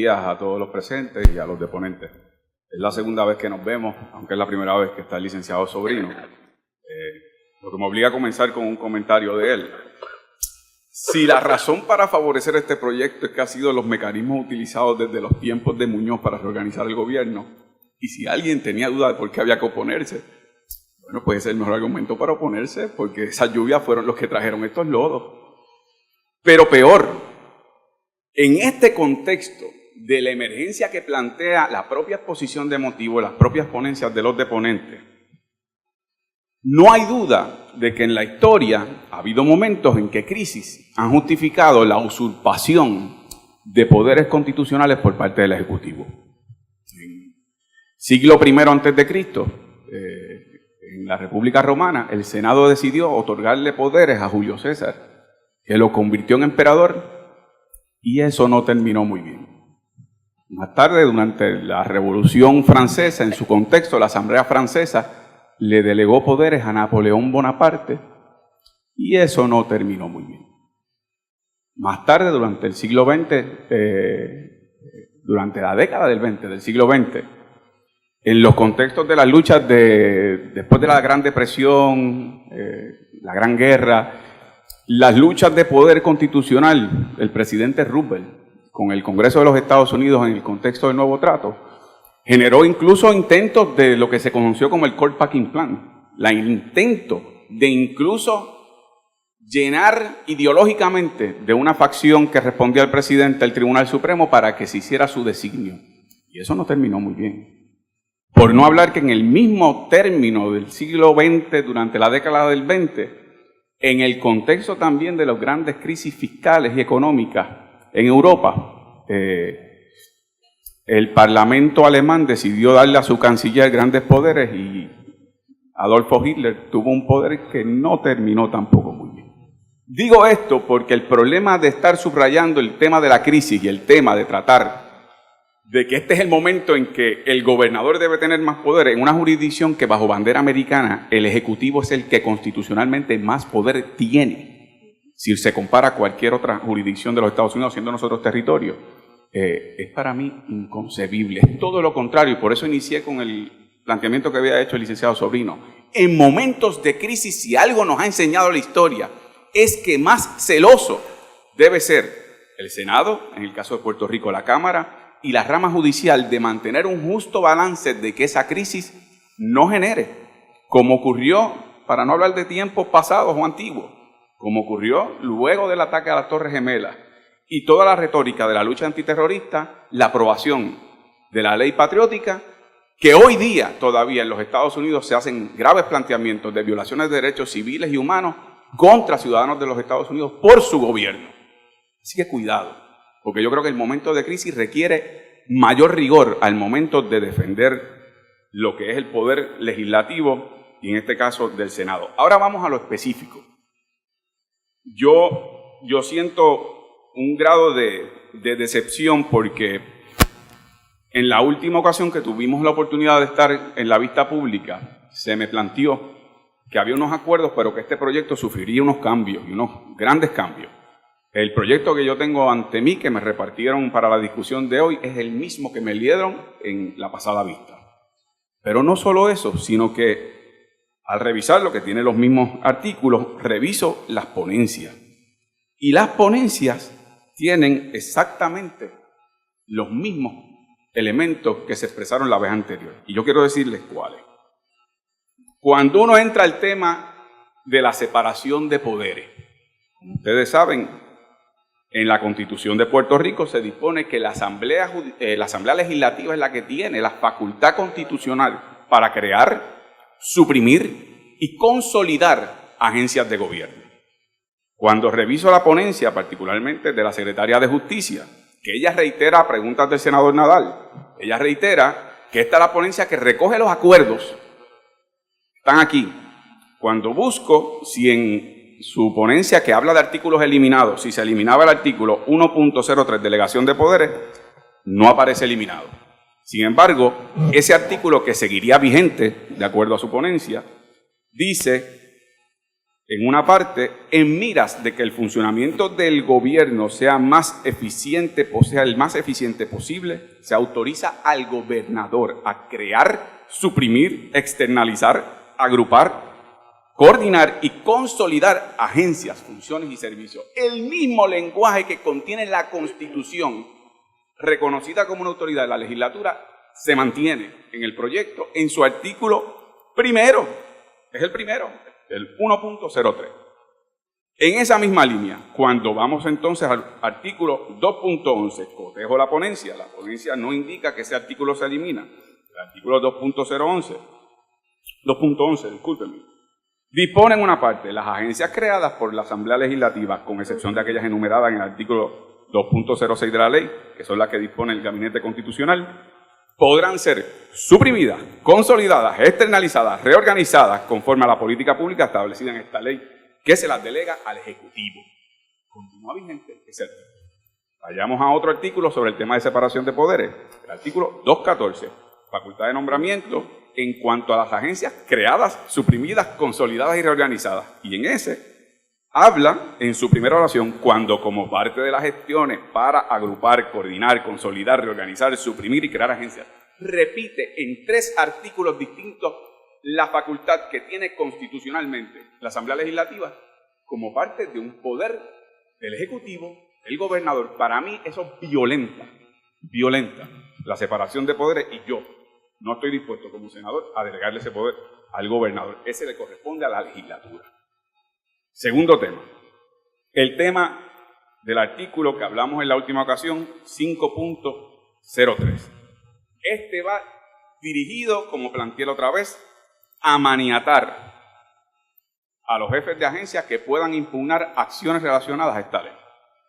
A todos los presentes y a los deponentes. Es la segunda vez que nos vemos, aunque es la primera vez que está el licenciado Sobrino, lo que me obliga a comenzar con un comentario de él. Si la razón para favorecer este proyecto es que ha sido los mecanismos utilizados desde los tiempos de Muñoz para reorganizar el gobierno, y si alguien tenía duda de por qué había que oponerse, bueno, pues ese es el mejor argumento para oponerse, porque esas lluvias fueron los que trajeron estos lodos. Pero peor, en este contexto de la emergencia que plantea la propia exposición de motivos, las propias ponencias de los deponentes, no hay duda de que en la historia ha habido momentos en que crisis han justificado la usurpación de poderes constitucionales por parte del Ejecutivo. En siglo I a.C., en la República Romana, el Senado decidió otorgarle poderes a Julio César, que lo convirtió en emperador, y eso no terminó muy bien. Más tarde, durante la Revolución Francesa, en su contexto, la Asamblea Francesa le delegó poderes a Napoleón Bonaparte y eso no terminó muy bien. Más tarde, durante el siglo XX, durante la década del siglo XX, en los contextos de las luchas después de la Gran Depresión, la Gran Guerra, las luchas de poder constitucional, el presidente Roosevelt con el Congreso de los Estados Unidos en el contexto del Nuevo Trato, generó incluso intentos de lo que se conoció como el Court Packing Plan, el intento de incluso llenar ideológicamente de una facción que respondía al presidente el Tribunal Supremo para que se hiciera su designio. Y eso no terminó muy bien. Por no hablar que en el mismo término del siglo XX, durante la década del 20, en el contexto también de las grandes crisis fiscales y económicas en Europa, el Parlamento alemán decidió darle a su canciller grandes poderes y Adolfo Hitler tuvo un poder que no terminó tampoco muy bien. Digo esto porque el problema de estar subrayando el tema de la crisis y el tema de tratar de que este es el momento en que el gobernador debe tener más poder en una jurisdicción que bajo bandera americana el Ejecutivo es el que constitucionalmente más poder tiene. Si se compara a cualquier otra jurisdicción de los Estados Unidos, siendo nosotros territorio, es para mí inconcebible. Es todo lo contrario, y por eso inicié con el planteamiento que había hecho el licenciado Sobrino. En momentos de crisis, si algo nos ha enseñado la historia, es que más celoso debe ser el Senado, en el caso de Puerto Rico la Cámara, y la rama judicial de mantener un justo balance de que esa crisis no genere, como ocurrió, para no hablar de tiempos pasados o antiguos, como ocurrió luego del ataque a las Torres Gemelas y toda la retórica de la lucha antiterrorista, la aprobación de la ley patriótica, que hoy día todavía en los Estados Unidos se hacen graves planteamientos de violaciones de derechos civiles y humanos contra ciudadanos de los Estados Unidos por su gobierno. Así que cuidado, porque yo creo que el momento de crisis requiere mayor rigor al momento de defender lo que es el poder legislativo y en este caso del Senado. Ahora vamos a lo específico. Yo siento un grado de decepción porque en la última ocasión que tuvimos la oportunidad de estar en la vista pública, se me planteó que había unos acuerdos, pero que este proyecto sufriría unos cambios, y unos grandes cambios. El proyecto que yo tengo ante mí, que me repartieron para la discusión de hoy, es el mismo que me dieron en la pasada vista. Pero no solo eso, sino que al revisar lo que tiene los mismos artículos, reviso las ponencias. Y las ponencias tienen exactamente los mismos elementos que se expresaron la vez anterior. Y yo quiero decirles cuáles. Cuando uno entra al tema de la separación de poderes, como ustedes saben, en la Constitución de Puerto Rico se dispone que la Asamblea Legislativa es la que tiene la facultad constitucional para crear, suprimir y consolidar agencias de gobierno. Cuando reviso la ponencia, particularmente de la Secretaria de Justicia, que ella reitera preguntas del senador Nadal, ella reitera que esta es la ponencia que recoge los acuerdos, están aquí. Cuando busco si en su ponencia que habla de artículos eliminados, si se eliminaba el artículo 1.03, delegación de poderes, no aparece eliminado. Sin embargo, ese artículo que seguiría vigente, de acuerdo a su ponencia, dice en una parte, en miras de que el funcionamiento del gobierno sea el más eficiente posible, se autoriza al gobernador a crear, suprimir, externalizar, agrupar, coordinar y consolidar agencias, funciones y servicios. El mismo lenguaje que contiene la Constitución, reconocida como una autoridad de la legislatura, se mantiene en el proyecto en su artículo primero. Es el primero, el 1.03. En esa misma línea, cuando vamos entonces al artículo 2.11, cotejo la ponencia no indica que ese artículo se elimina. El artículo 2.11, discúlpenme, dispone en una parte, las agencias creadas por la Asamblea Legislativa, con excepción de aquellas enumeradas en el artículo 2.06 de la ley, que son las que dispone el Gabinete Constitucional, podrán ser suprimidas, consolidadas, externalizadas, reorganizadas conforme a la política pública establecida en esta ley, que se las delega al Ejecutivo. Continúa vigente ese artículo. Vayamos a otro artículo sobre el tema de separación de poderes. El artículo 2.14, facultad de nombramiento en cuanto a las agencias creadas, suprimidas, consolidadas y reorganizadas. Y en ese habla en su primera oración cuando, como parte de las gestiones para agrupar, coordinar, consolidar, reorganizar, suprimir y crear agencias, repite en 3 artículos distintos la facultad que tiene constitucionalmente la Asamblea Legislativa como parte de un poder del Ejecutivo, el gobernador. Para mí eso violenta la separación de poderes y yo no estoy dispuesto como senador a delegarle ese poder al gobernador. Ese le corresponde a la legislatura. Segundo tema, el tema del artículo que hablamos en la última ocasión, 5.03. Este va dirigido, como planteé la otra vez, a maniatar a los jefes de agencias que puedan impugnar acciones relacionadas a esta ley.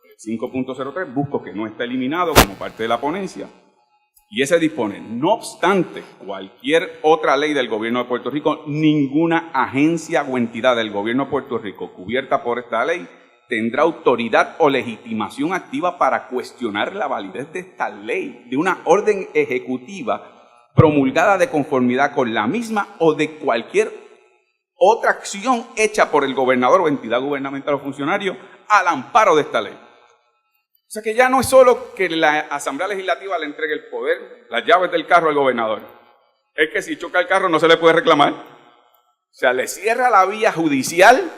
El 5.03 busco que no esté eliminado como parte de la ponencia, y ese dispone, no obstante cualquier otra ley del gobierno de Puerto Rico, ninguna agencia o entidad del gobierno de Puerto Rico cubierta por esta ley tendrá autoridad o legitimación activa para cuestionar la validez de esta ley, de una orden ejecutiva promulgada de conformidad con la misma o de cualquier otra acción hecha por el gobernador o entidad gubernamental o funcionario al amparo de esta ley. O sea que ya no es solo que la Asamblea Legislativa le entregue el poder, las llaves del carro al gobernador. Es que si choca el carro no se le puede reclamar. O sea, le cierra la vía judicial,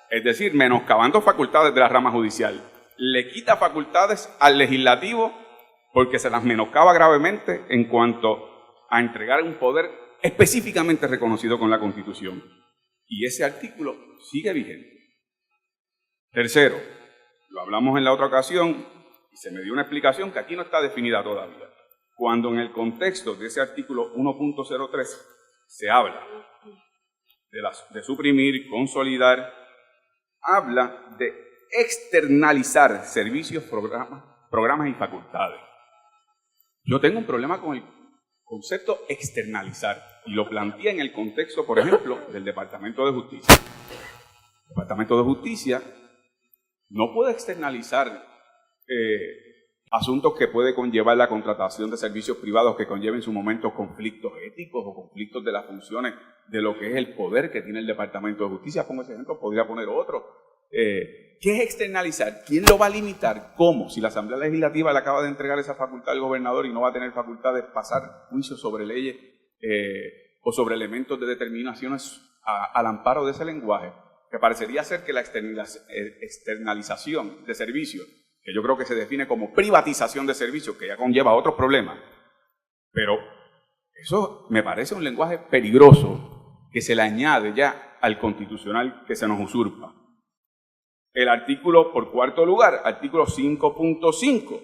es decir, menoscabando facultades de la rama judicial. Le quita facultades al legislativo porque se las menoscaba gravemente en cuanto a entregar un poder específicamente reconocido con la Constitución. Y ese artículo sigue vigente. Tercero, lo hablamos en la otra ocasión y se me dio una explicación que aquí no está definida todavía. Cuando en el contexto de ese artículo 1.03 se habla de suprimir, consolidar, habla de externalizar servicios, programas y facultades. Yo tengo un problema con el concepto externalizar y lo planteé en el contexto, por ejemplo, del Departamento de Justicia. El Departamento de Justicia no puede externalizar asuntos que puede conllevar la contratación de servicios privados que conlleven en su momento conflictos éticos o conflictos de las funciones de lo que es el poder que tiene el Departamento de Justicia. Pongo ese ejemplo, podría poner otro. ¿Qué es externalizar? ¿Quién lo va a limitar? ¿Cómo? Si la Asamblea Legislativa le acaba de entregar esa facultad al gobernador y no va a tener facultad de pasar juicios sobre leyes o sobre elementos de determinaciones al amparo de ese lenguaje, que parecería ser que la externalización de servicios, que yo creo que se define como privatización de servicios, que ya conlleva otros problemas, pero eso me parece un lenguaje peligroso que se le añade ya al constitucional que se nos usurpa. El artículo, por cuarto lugar, artículo 5.5,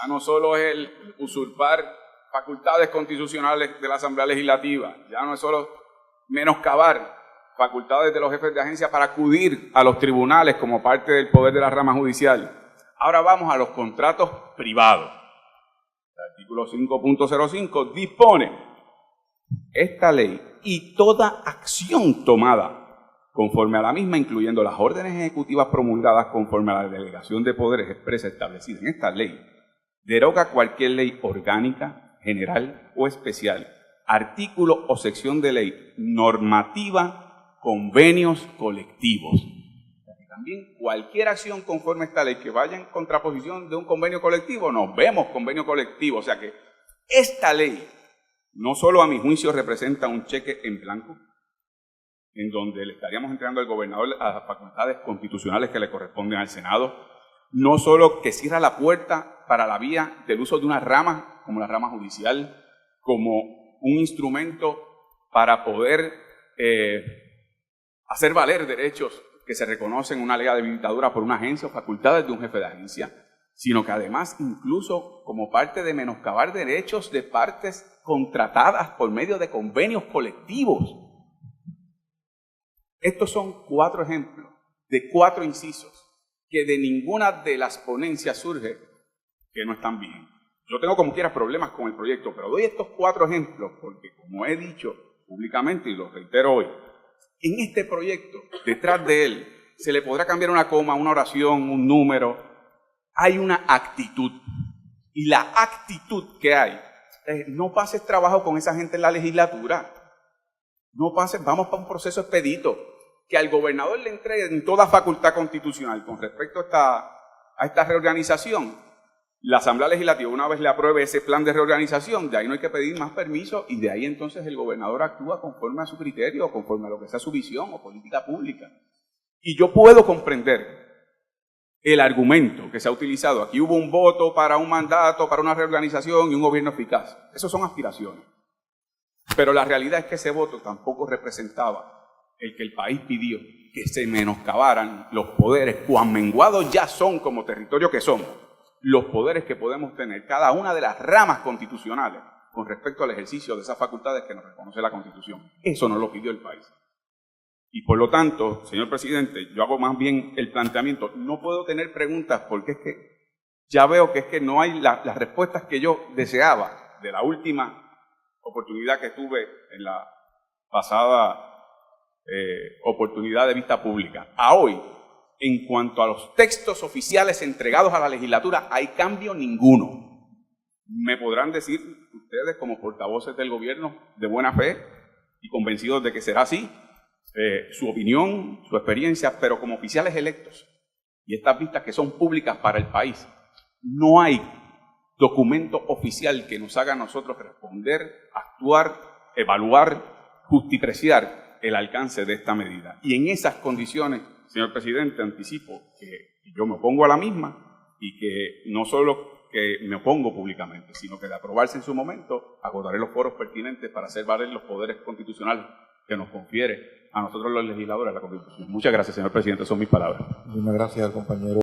ya no solo es el usurpar facultades constitucionales de la Asamblea Legislativa, ya no es solo menoscabar facultades de los jefes de agencia para acudir a los tribunales como parte del poder de la rama judicial. Ahora vamos a los contratos privados. El artículo 5.05 dispone esta ley y toda acción tomada conforme a la misma, incluyendo las órdenes ejecutivas promulgadas conforme a la delegación de poderes expresa establecida en esta ley, deroga cualquier ley orgánica, general o especial, artículo o sección de ley normativa convenios colectivos. También cualquier acción conforme a esta ley que vaya en contraposición de un convenio colectivo, nos vemos convenio colectivo. O sea que esta ley no solo a mi juicio representa un cheque en blanco, en donde le estaríamos entregando al gobernador a las facultades constitucionales que le corresponden al Senado, no solo que cierra la puerta para la vía del uso de una rama, como la rama judicial, como un instrumento para poder hacer valer derechos que se reconocen en una ley de habilitadura por una agencia o facultades de un jefe de agencia, sino que además incluso como parte de menoscabar derechos de partes contratadas por medio de convenios colectivos. Estos son 4 ejemplos de 4 incisos que de ninguna de las ponencias surge que no están bien. Yo tengo como quiera problemas con el proyecto, pero doy estos 4 ejemplos porque, como he dicho públicamente y lo reitero hoy, en este proyecto, detrás de él, se le podrá cambiar una coma, una oración, un número. Hay una actitud. Y la actitud que hay es: no pases trabajo con esa gente en la legislatura. No pases, vamos para un proceso expedito. Que al gobernador le entreguen toda facultad constitucional con respecto a esta reorganización. La Asamblea Legislativa, una vez le apruebe ese plan de reorganización, de ahí no hay que pedir más permiso y de ahí entonces el gobernador actúa conforme a su criterio, conforme a lo que sea su visión o política pública. Y yo puedo comprender el argumento que se ha utilizado. Aquí hubo un voto para un mandato, para una reorganización y un gobierno eficaz. Esas son aspiraciones. Pero la realidad es que ese voto tampoco representaba el que el país pidió, que se menoscabaran los poderes, cuán menguados ya son como territorio que somos, los poderes que podemos tener cada una de las ramas constitucionales con respecto al ejercicio de esas facultades que nos reconoce la Constitución. Eso no lo pidió el país. Y por lo tanto, señor presidente, yo hago más bien el planteamiento. No puedo tener preguntas porque es que ya veo que es que no hay las respuestas que yo deseaba de la última oportunidad que tuve en la pasada oportunidad de vista pública. A hoy, en cuanto a los textos oficiales entregados a la legislatura, hay cambio ninguno. Me podrán decir ustedes, como portavoces del gobierno de buena fe y convencidos de que será así, su opinión, su experiencia, pero como oficiales electos y estas vistas que son públicas para el país, no hay documento oficial que nos haga a nosotros responder, actuar, evaluar, justipreciar el alcance de esta medida. Y en esas condiciones, señor presidente, anticipo que yo me opongo a la misma y que no solo que me opongo públicamente, sino que de aprobarse en su momento, agotaré los foros pertinentes para hacer valer los poderes constitucionales que nos confiere a nosotros los legisladores la Constitución. Muchas gracias, señor presidente, son mis palabras. Muchas gracias al compañero.